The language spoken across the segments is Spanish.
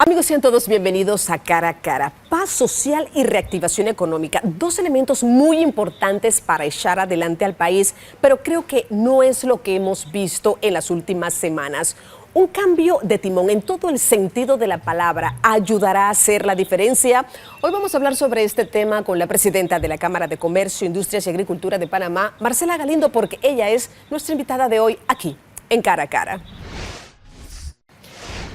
Amigos, sean todos bienvenidos a Cara a Cara. Paz social y reactivación económica, dos elementos muy importantes para echar adelante al país, pero creo que no es lo que hemos visto en las últimas semanas. Un cambio de timón en todo el sentido de la palabra ayudará a hacer la diferencia. Hoy vamos a hablar sobre este tema con la presidenta de la Cámara de Comercio, Industrias y Agricultura de Panamá, Marcela Galindo, porque ella es nuestra invitada de hoy aquí en Cara a Cara.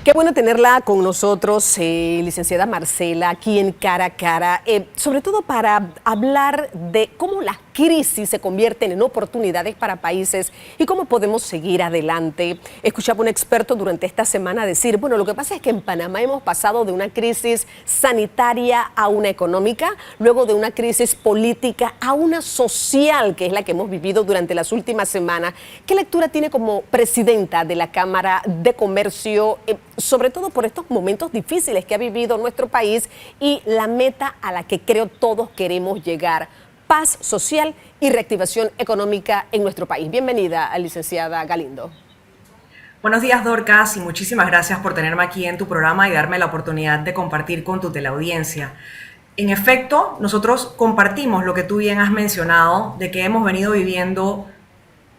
Qué bueno tenerla con nosotros, licenciada Marcela, aquí en Cara a Cara, sobre todo para hablar de cómo las crisis se convierten en oportunidades para países y cómo podemos seguir adelante. Escuchaba un experto durante esta semana decir, bueno, lo que pasa es que en Panamá hemos pasado de una crisis sanitaria a una económica, luego de una crisis política a una social, que es la que hemos vivido durante las últimas semanas. ¿Qué lectura tiene como presidenta de la Cámara de Comercio, sobre todo por estos momentos difíciles que ha vivido nuestro país y la meta a la que creo todos queremos llegar? Paz social y reactivación económica en nuestro país. Bienvenida, licenciada Galindo. Buenos días, Dorcas, y muchísimas gracias por tenerme aquí en tu programa y darme la oportunidad de compartir con tu teleaudiencia. En efecto, nosotros compartimos lo que tú bien has mencionado, de que hemos venido viviendo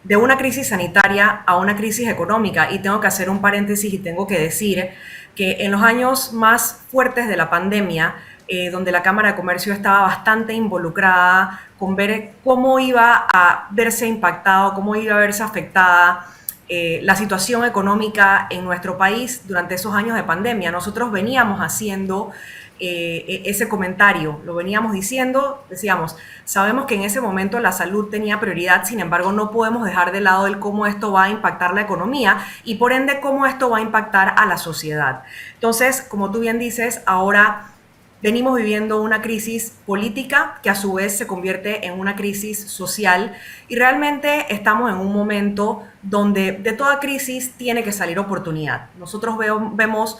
de una crisis sanitaria a una crisis económica, y tengo que hacer un paréntesis y tengo que decir que en los años más fuertes de la pandemia, donde la Cámara de Comercio estaba bastante involucrada con ver cómo iba a verse impactado, cómo iba a verse afectada la situación económica en nuestro país durante esos años de pandemia. Nosotros veníamos haciendo ese comentario, lo veníamos diciendo, decíamos, sabemos que en ese momento la salud tenía prioridad, sin embargo no podemos dejar de lado el cómo esto va a impactar la economía y por ende cómo esto va a impactar a la sociedad. Entonces, como tú bien dices, ahora venimos viviendo una crisis política que a su vez se convierte en una crisis social, y realmente estamos en un momento donde de toda crisis tiene que salir oportunidad. Nosotros vemos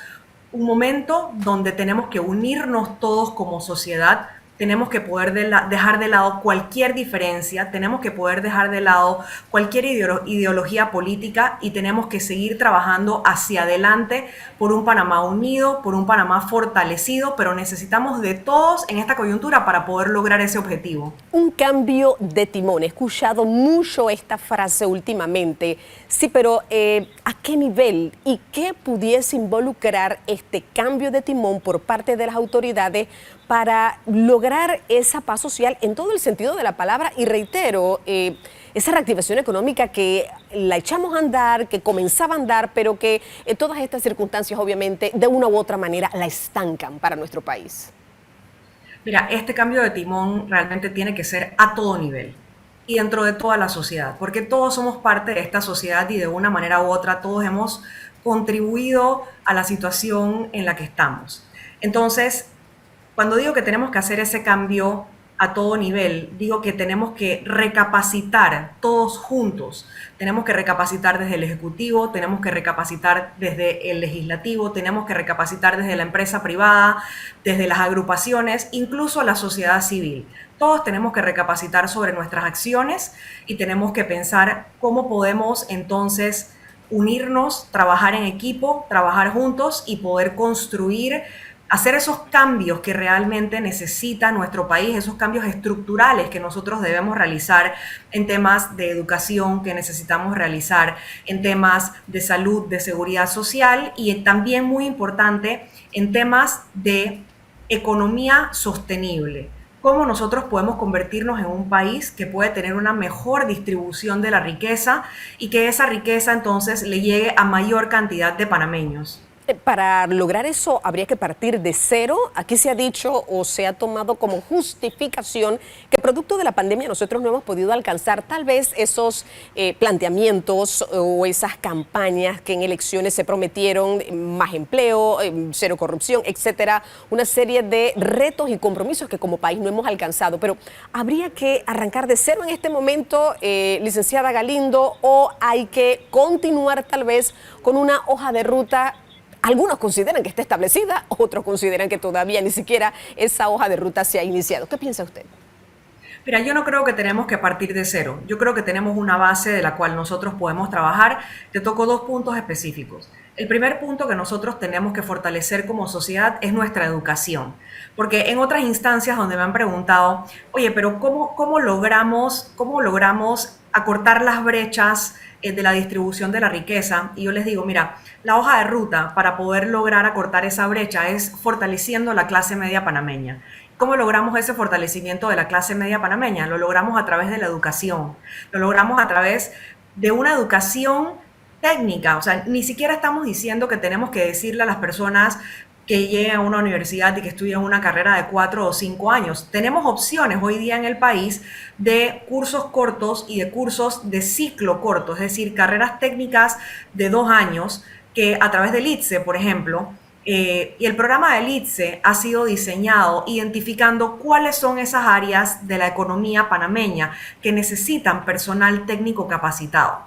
un momento donde tenemos que unirnos todos como sociedad, tenemos que poder dejar de lado cualquier diferencia, tenemos que poder dejar de lado cualquier ideología política y tenemos que seguir trabajando hacia adelante por un Panamá unido, por un Panamá fortalecido, pero necesitamos de todos en esta coyuntura para poder lograr ese objetivo. Un cambio de timón. He escuchado mucho esta frase últimamente. Sí, pero ¿a qué nivel y qué pudiese involucrar este cambio de timón por parte de las autoridades para lograr esa paz social en todo el sentido de la palabra? Y reitero, esa reactivación económica que la echamos a andar, que comenzaba a andar, pero que en todas estas circunstancias obviamente de una u otra manera la estancan para nuestro país. Mira, este cambio de timón realmente tiene que ser a todo nivel y dentro de toda la sociedad, porque todos somos parte de esta sociedad y de una manera u otra todos hemos contribuido a la situación en la que estamos. Entonces, cuando digo que tenemos que hacer ese cambio a todo nivel, digo que tenemos que recapacitar todos juntos. Tenemos que recapacitar desde el Ejecutivo, tenemos que recapacitar desde el Legislativo, tenemos que recapacitar desde la empresa privada, desde las agrupaciones, incluso la sociedad civil. Todos tenemos que recapacitar sobre nuestras acciones y tenemos que pensar cómo podemos entonces unirnos, trabajar en equipo, trabajar juntos y poder construir, hacer esos cambios que realmente necesita nuestro país, esos cambios estructurales que nosotros debemos realizar en temas de educación, que necesitamos realizar en temas de salud, de seguridad social y también muy importante en temas de economía sostenible. Cómo nosotros podemos convertirnos en un país que puede tener una mejor distribución de la riqueza y que esa riqueza entonces le llegue a mayor cantidad de panameños. Para lograr eso habría que partir de cero. Aquí se ha dicho o se ha tomado como justificación que producto de la pandemia nosotros no hemos podido alcanzar tal vez esos planteamientos o esas campañas que en elecciones se prometieron, más empleo, cero corrupción, etcétera, una serie de retos y compromisos que como país no hemos alcanzado. Pero habría que arrancar de cero en este momento, licenciada Galindo, o hay que continuar tal vez con una hoja de ruta. Algunos consideran que está establecida, otros consideran que todavía ni siquiera esa hoja de ruta se ha iniciado. ¿Qué piensa usted? Mira, yo no creo que tenemos que partir de cero. Yo creo que tenemos una base de la cual nosotros podemos trabajar. Te toco dos puntos específicos. El primer punto que nosotros tenemos que fortalecer como sociedad es nuestra educación. Porque en otras instancias donde me han preguntado, oye, pero cómo logramos acortar las brechas de la distribución de la riqueza? Y yo les digo, mira, la hoja de ruta para poder lograr acortar esa brecha es fortaleciendo la clase media panameña. ¿Cómo logramos ese fortalecimiento de la clase media panameña? Lo logramos a través de la educación, lo logramos a través de una educación técnica. O sea, ni siquiera estamos diciendo que tenemos que decirle a las personas que lleguen a una universidad y que estudien una carrera de 4 o 5 años. Tenemos opciones hoy día en el país de cursos cortos y de cursos de ciclo corto, es decir, carreras técnicas de 2 años que a través del ITSE, por ejemplo, y el programa del ITSE ha sido diseñado identificando cuáles son esas áreas de la economía panameña que necesitan personal técnico capacitado.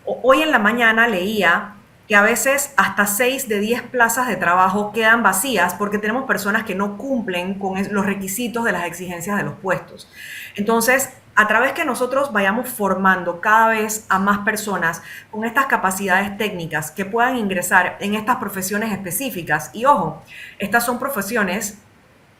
Hoy en la mañana leía que a veces hasta 6 de 10 plazas de trabajo quedan vacías porque tenemos personas que no cumplen con los requisitos de las exigencias de los puestos. Entonces, a través que nosotros vayamos formando cada vez a más personas con estas capacidades técnicas que puedan ingresar en estas profesiones específicas, y ojo, estas son profesiones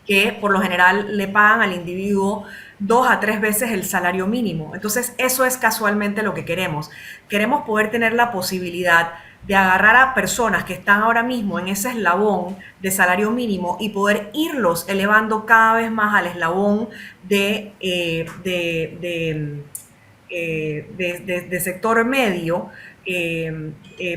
que por lo general le pagan al individuo 2 a 3 veces el salario mínimo. Entonces, eso es casualmente lo que queremos. Queremos poder tener la posibilidad de agarrar a personas que están ahora mismo en ese eslabón de salario mínimo y poder irlos elevando cada vez más al eslabón de sector medio,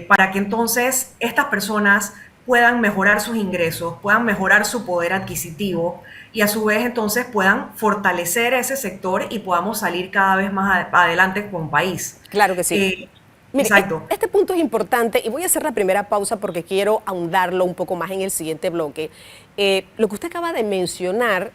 para que entonces estas personas puedan mejorar sus ingresos, puedan mejorar su poder adquisitivo y a su vez entonces puedan fortalecer ese sector y podamos salir cada vez más adelante como país. Claro que sí. Mire, Exacto. este punto es importante y voy a hacer la primera pausa porque quiero ahondarlo un poco más en el siguiente bloque. Lo que usted acaba de mencionar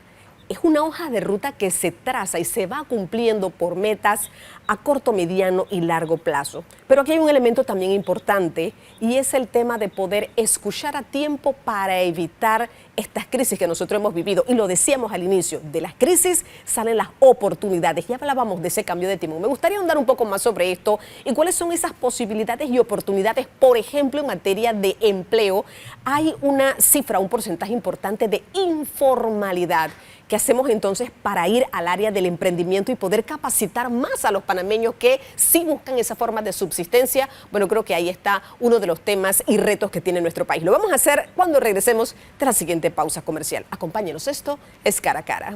es una hoja de ruta que se traza y se va cumpliendo por metas a corto, mediano y largo plazo. Pero aquí hay un elemento también importante y es el tema de poder escuchar a tiempo para evitar estas crisis que nosotros hemos vivido. Y lo decíamos al inicio, de las crisis salen las oportunidades. Ya hablábamos de ese cambio de timón. Me gustaría ahondar un poco más sobre esto y cuáles son esas posibilidades y oportunidades. Por ejemplo, en materia de empleo, hay una cifra, un porcentaje importante de informalidad. ¿Qué hacemos entonces para ir al área del emprendimiento y poder capacitar más a los panameños que sí buscan esa forma de subsistencia? Bueno, creo que ahí está uno de los temas y retos que tiene nuestro país. Lo vamos a hacer cuando regresemos tras la siguiente pausa comercial. Acompáñenos, esto es Cara a Cara.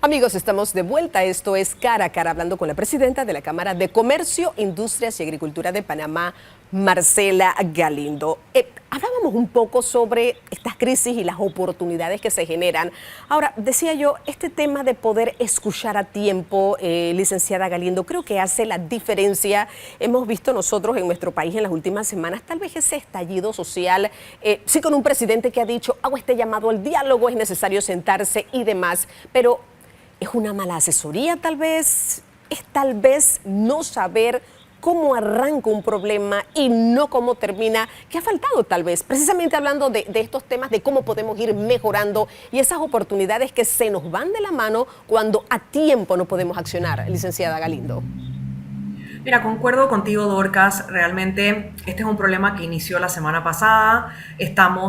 Amigos, estamos de vuelta. Esto es Cara a Cara, hablando con la presidenta de la Cámara de Comercio, Industrias y Agricultura de Panamá, Marcela Galindo. Hablábamos un poco sobre estas crisis y las oportunidades que se generan. Ahora, decía yo, este tema de poder escuchar a tiempo, licenciada Galindo, creo que hace la diferencia. Hemos visto nosotros en nuestro país en las últimas semanas, tal vez ese estallido social, sí, con un presidente que ha dicho, hago este llamado al diálogo, es necesario sentarse y demás, pero ¿es una mala asesoría tal vez? ¿Es tal vez no saber cómo arranca un problema y no cómo termina? ¿Qué ha faltado tal vez? Precisamente hablando de estos temas, de cómo podemos ir mejorando y esas oportunidades que se nos van de la mano cuando a tiempo no podemos accionar, licenciada Galindo. Mira, concuerdo contigo, Dorcas. Realmente este es un problema que inició la semana pasada.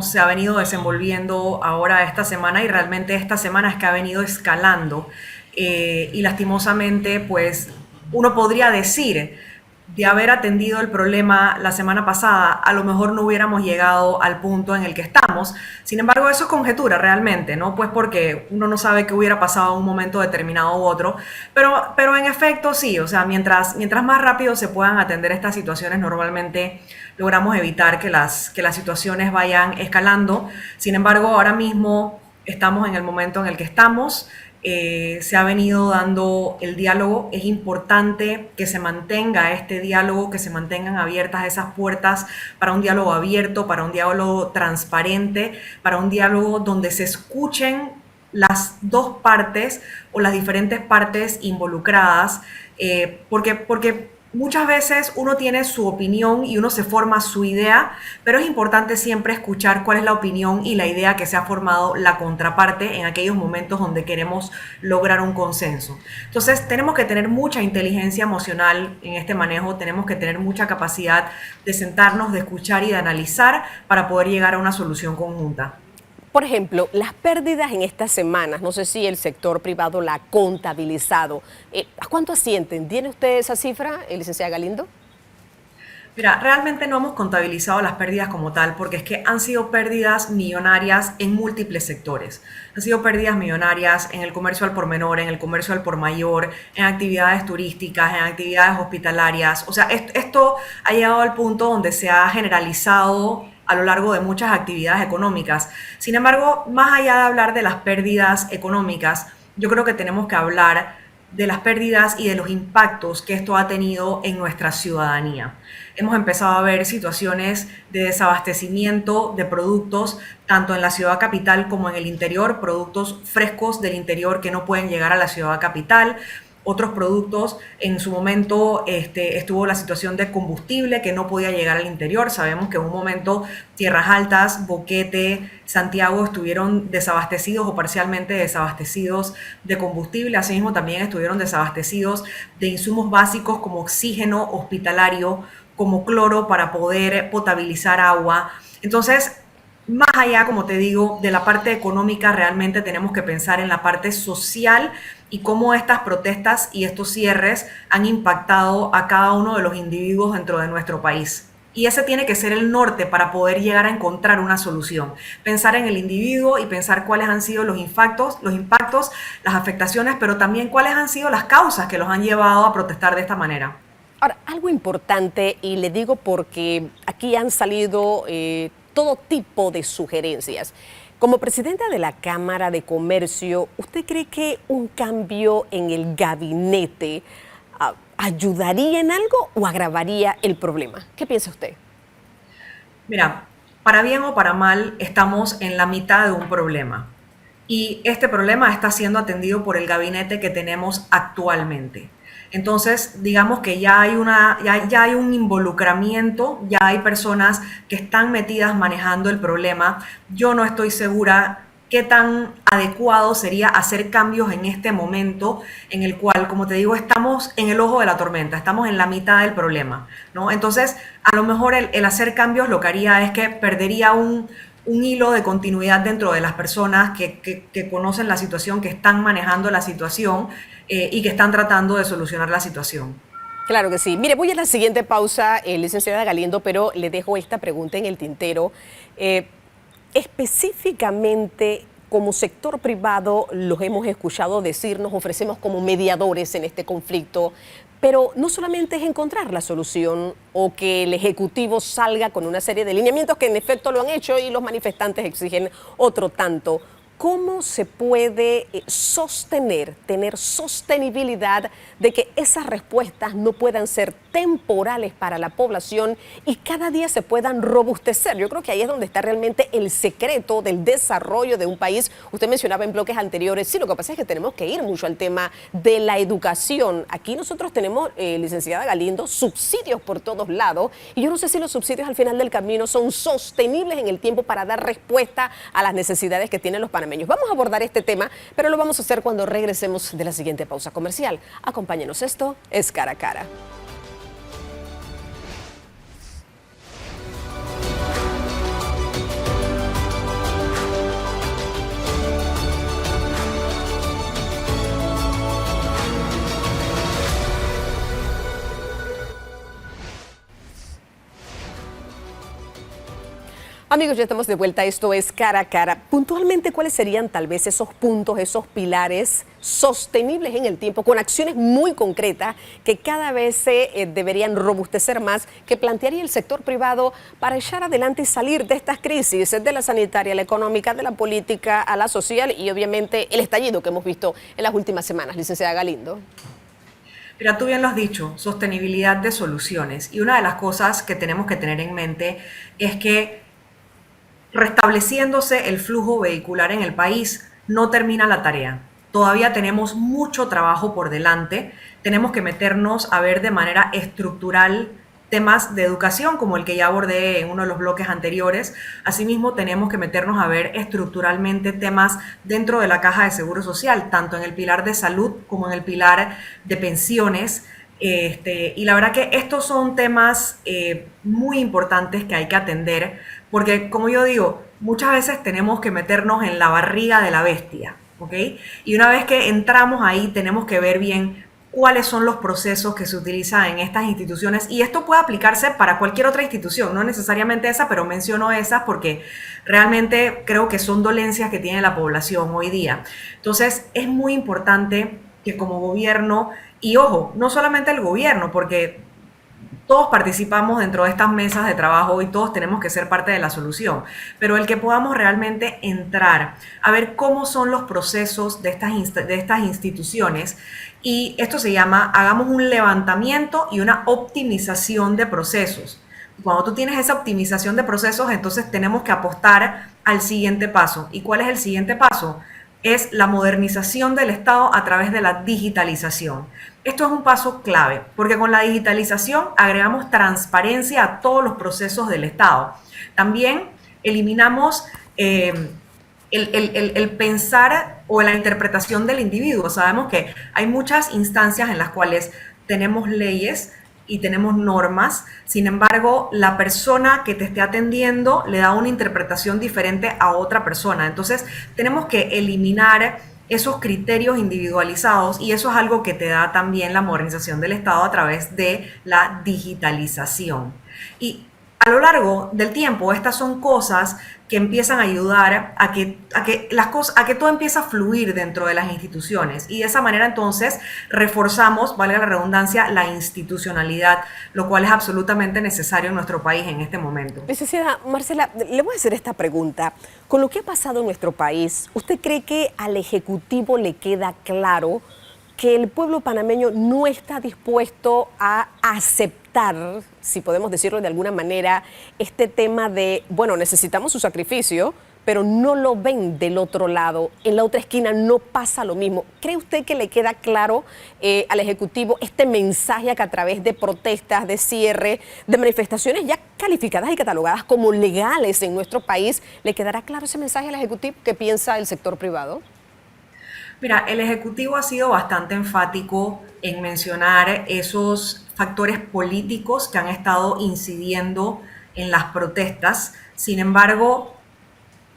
Se ha venido desenvolviendo ahora esta semana y realmente esta semana es que ha venido escalando. Y lastimosamente, pues uno podría decir, de haber atendido el problema la semana pasada, a lo mejor no hubiéramos llegado al punto en el que estamos. Sin embargo, eso es conjetura realmente, ¿no? Pues porque uno no sabe qué hubiera pasado en un momento determinado u otro. Pero en efecto, sí, o sea, mientras más rápido se puedan atender estas situaciones, normalmente logramos evitar que las situaciones vayan escalando. Sin embargo, ahora mismo estamos en el momento en el que estamos. se ha venido dando el diálogo. Es importante que se mantenga este diálogo, que se mantengan abiertas esas puertas para un diálogo abierto, para un diálogo transparente, para un diálogo donde se escuchen las dos partes o las diferentes partes involucradas, porque muchas veces uno tiene su opinión y uno se forma su idea, pero es importante siempre escuchar cuál es la opinión y la idea que se ha formado la contraparte en aquellos momentos donde queremos lograr un consenso. Entonces tenemos que tener mucha inteligencia emocional en este manejo, tenemos que tener mucha capacidad de sentarnos, de escuchar y de analizar para poder llegar a una solución conjunta. Por ejemplo, las pérdidas en estas semanas, no sé si el sector privado la ha contabilizado. ¿A cuánto ascienden? ¿Tiene usted esa cifra, licenciada Galindo? Mira, realmente no hemos contabilizado las pérdidas como tal, porque es que han sido pérdidas millonarias en múltiples sectores. Han sido pérdidas millonarias en el comercio al por menor, en el comercio al por mayor, en actividades turísticas, en actividades hospitalarias. O sea, esto ha llegado al punto donde se ha generalizado a lo largo de muchas actividades económicas. Sin embargo, más allá de hablar de las pérdidas económicas, yo creo que tenemos que hablar de las pérdidas y de los impactos que esto ha tenido en nuestra ciudadanía. Hemos empezado a ver situaciones de desabastecimiento de productos, tanto en la ciudad capital como en el interior, productos frescos del interior que no pueden llegar a la ciudad capital. Otros productos, en su momento estuvo la situación de combustible que no podía llegar al interior. Sabemos que en un momento Tierras Altas, Boquete, Santiago estuvieron desabastecidos o parcialmente desabastecidos de combustible. Asimismo también estuvieron desabastecidos de insumos básicos como oxígeno hospitalario, como cloro para poder potabilizar agua. Entonces, más allá, como te digo, de la parte económica, realmente tenemos que pensar en la parte social y cómo estas protestas y estos cierres han impactado a cada uno de los individuos dentro de nuestro país. Y ese tiene que ser el norte para poder llegar a encontrar una solución. Pensar en el individuo y pensar cuáles han sido los impactos, las afectaciones, pero también cuáles han sido las causas que los han llevado a protestar de esta manera. Ahora, algo importante, y le digo porque aquí han salido todo tipo de sugerencias. Como presidenta de la Cámara de Comercio, ¿usted cree que un cambio en el gabinete ayudaría en algo o agravaría el problema? ¿Qué piensa usted? Mira, para bien o para mal, estamos en la mitad de un problema. Y este problema está siendo atendido por el gabinete que tenemos actualmente. Entonces, digamos que ya hay un involucramiento, ya hay personas que están metidas manejando el problema. Yo no estoy segura qué tan adecuado sería hacer cambios en este momento en el cual, como te digo, estamos en el ojo de la tormenta, estamos en la mitad del problema, ¿no? Entonces, a lo mejor el hacer cambios lo que haría es que perdería un hilo de continuidad dentro de las personas que conocen la situación, que están manejando la situación y que están tratando de solucionar la situación. Claro que sí. Mire, voy a la siguiente pausa, licenciada Galindo, pero le dejo esta pregunta en el tintero. Específicamente, como sector privado, los hemos escuchado decir, nos ofrecemos como mediadores en este conflicto, pero no solamente es encontrar la solución o que el Ejecutivo salga con una serie de lineamientos que en efecto lo han hecho y los manifestantes exigen otro tanto. ¿Cómo se puede sostener, tener sostenibilidad de que esas respuestas no puedan ser temporales para la población y cada día se puedan robustecer? Yo creo que ahí es donde está realmente el secreto del desarrollo de un país. Usted mencionaba en bloques anteriores, sí, lo que pasa es que tenemos que ir mucho al tema de la educación. Aquí nosotros tenemos, licenciada Galindo, subsidios por todos lados y yo no sé si los subsidios al final del camino son sostenibles en el tiempo para dar respuesta a las necesidades que tienen los panameños. Vamos a abordar este tema, pero lo vamos a hacer cuando regresemos de la siguiente pausa comercial. Acompáñenos, esto es Cara a Cara. Amigos, ya estamos de vuelta. Esto es Cara a Cara. Puntualmente, ¿cuáles serían tal vez esos puntos, esos pilares sostenibles en el tiempo, con acciones muy concretas que cada vez se deberían robustecer más, que plantearía el sector privado para echar adelante y salir de estas crisis, de la sanitaria, la económica, de la política a la social y obviamente el estallido que hemos visto en las últimas semanas, licenciada Galindo? Mira, tú bien lo has dicho, sostenibilidad de soluciones. Y una de las cosas que tenemos que tener en mente es que restableciéndose el flujo vehicular en el país, no termina la tarea. Todavía tenemos mucho trabajo por delante. Tenemos que meternos a ver de manera estructural temas de educación, como el que ya abordé en uno de los bloques anteriores. Asimismo, tenemos que meternos a ver estructuralmente temas dentro de la caja de seguro social, tanto en el pilar de salud como en el pilar de pensiones. Y la verdad que estos son temas muy importantes que hay que atender, porque como yo digo, muchas veces tenemos que meternos en la barriga de la bestia, ¿ok? Y una vez que entramos ahí, tenemos que ver bien cuáles son los procesos que se utilizan en estas instituciones, y esto puede aplicarse para cualquier otra institución, no necesariamente esa, pero menciono esas porque realmente creo que son dolencias que tiene la población hoy día. Entonces, es muy importante que como gobierno, y ojo, no solamente el gobierno, porque todos participamos dentro de estas mesas de trabajo y todos tenemos que ser parte de la solución, pero el que podamos realmente entrar a ver cómo son los procesos de estas instituciones, y esto se llama, hagamos un levantamiento y una optimización de procesos. Cuando tú tienes esa optimización de procesos, entonces tenemos que apostar al siguiente paso. ¿Y cuál es el siguiente paso? Es la modernización del Estado a través de la digitalización. Esto es un paso clave, porque con la digitalización agregamos transparencia a todos los procesos del Estado. También eliminamos el pensar o la interpretación del individuo. Sabemos que hay muchas instancias en las cuales tenemos leyes y tenemos normas, sin embargo, la persona que te esté atendiendo le da una interpretación diferente a otra persona. Entonces, tenemos que eliminar esos criterios individualizados, y eso es algo que te da también la modernización del Estado a través de la digitalización. Y a lo largo del tiempo, estas son cosas que empiezan a ayudar a que todo empiece a fluir dentro de las instituciones, y de esa manera entonces reforzamos, valga la redundancia, la institucionalidad, lo cual es absolutamente necesario en nuestro país en este momento. Licenciada Marcela, le voy a hacer esta pregunta. Con lo que ha pasado en nuestro país, ¿usted cree que al Ejecutivo le queda claro que el pueblo panameño no está dispuesto a aceptar, si podemos decirlo de alguna manera, este tema de, bueno, necesitamos su sacrificio, pero no lo ven del otro lado, en la otra esquina no pasa lo mismo? ¿Cree usted que le queda claro al Ejecutivo este mensaje que a través de protestas, de cierre, de manifestaciones ya calificadas y catalogadas como legales en nuestro país, le quedará claro ese mensaje al Ejecutivo? ¿Qué piensa el sector privado? Mira, el Ejecutivo ha sido bastante enfático en mencionar esos factores políticos que han estado incidiendo en las protestas. Sin embargo,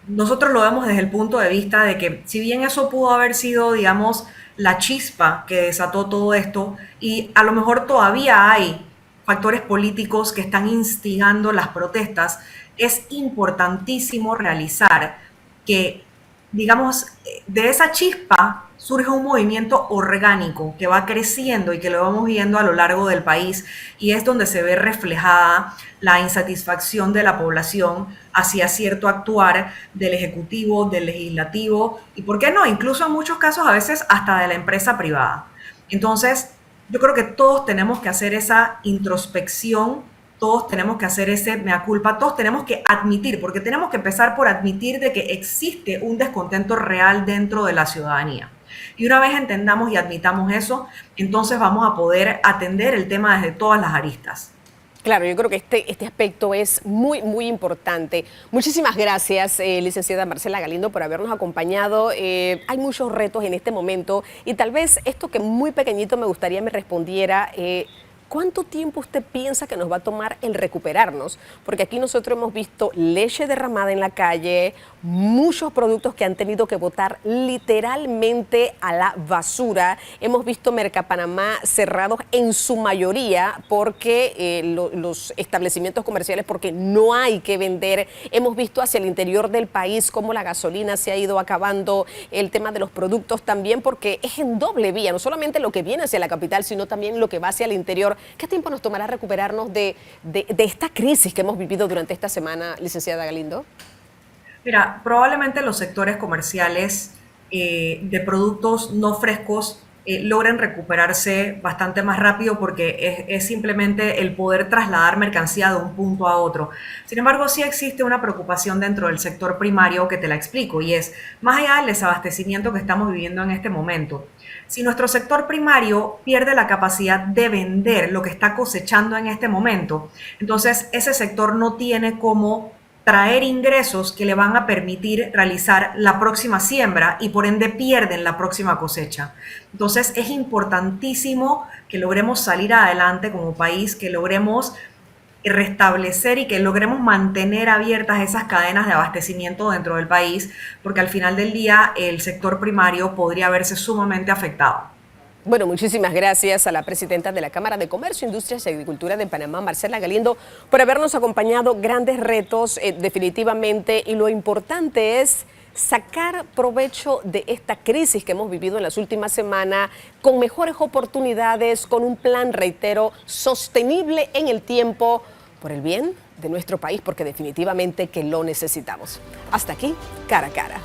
nosotros lo vemos desde el punto de vista de que si bien eso pudo haber sido, digamos, la chispa que desató todo esto, y a lo mejor todavía hay factores políticos que están instigando las protestas, es importantísimo realizar que, digamos, de esa chispa surge un movimiento orgánico que va creciendo y que lo vamos viendo a lo largo del país, y es donde se ve reflejada la insatisfacción de la población hacia cierto actuar del Ejecutivo, del Legislativo y, ¿por qué no?, incluso en muchos casos a veces hasta de la empresa privada. Entonces, yo creo que todos tenemos que hacer esa introspección, todos tenemos que hacer ese mea culpa, todos tenemos que admitir, porque tenemos que empezar por admitir de que existe un descontento real dentro de la ciudadanía. Y una vez entendamos y admitamos eso, entonces vamos a poder atender el tema desde todas las aristas. Claro, yo creo que este aspecto es muy, muy importante. Muchísimas gracias, licenciada Marcela Galindo, por habernos acompañado. Hay muchos retos en este momento y tal vez esto que muy pequeñito me gustaría me respondiera, ¿Cuánto tiempo usted piensa que nos va a tomar el recuperarnos? Porque aquí nosotros hemos visto leche derramada en la calle, muchos productos que han tenido que botar literalmente a la basura. Hemos visto Mercapanamá cerrados en su mayoría porque los establecimientos comerciales, porque no hay que vender. Hemos visto hacia el interior del país cómo la gasolina se ha ido acabando, el tema de los productos también, porque es en doble vía, no solamente lo que viene hacia la capital, sino también lo que va hacia el interior. ¿Qué tiempo nos tomará recuperarnos de esta crisis que hemos vivido durante esta semana, licenciada Galindo? Mira, probablemente los sectores comerciales de productos no frescos logren recuperarse bastante más rápido porque es simplemente el poder trasladar mercancía de un punto a otro. Sin embargo, sí existe una preocupación dentro del sector primario que te la explico y es, más allá del desabastecimiento que estamos viviendo en este momento, si nuestro sector primario pierde la capacidad de vender lo que está cosechando en este momento, entonces ese sector no tiene cómo traer ingresos que le van a permitir realizar la próxima siembra y por ende pierden la próxima cosecha. Entonces es importantísimo que logremos salir adelante como país, que logremos restablecer y que logremos mantener abiertas esas cadenas de abastecimiento dentro del país, porque al final del día el sector primario podría verse sumamente afectado. Bueno, muchísimas gracias a la presidenta de la Cámara de Comercio, Industrias y Agricultura de Panamá, Marcela Galindo, por habernos acompañado. Grandes retos, definitivamente, y lo importante es sacar provecho de esta crisis que hemos vivido en las últimas semanas con mejores oportunidades, con un plan, reitero, sostenible en el tiempo por el bien de nuestro país, porque definitivamente que lo necesitamos. Hasta aquí, cara a cara.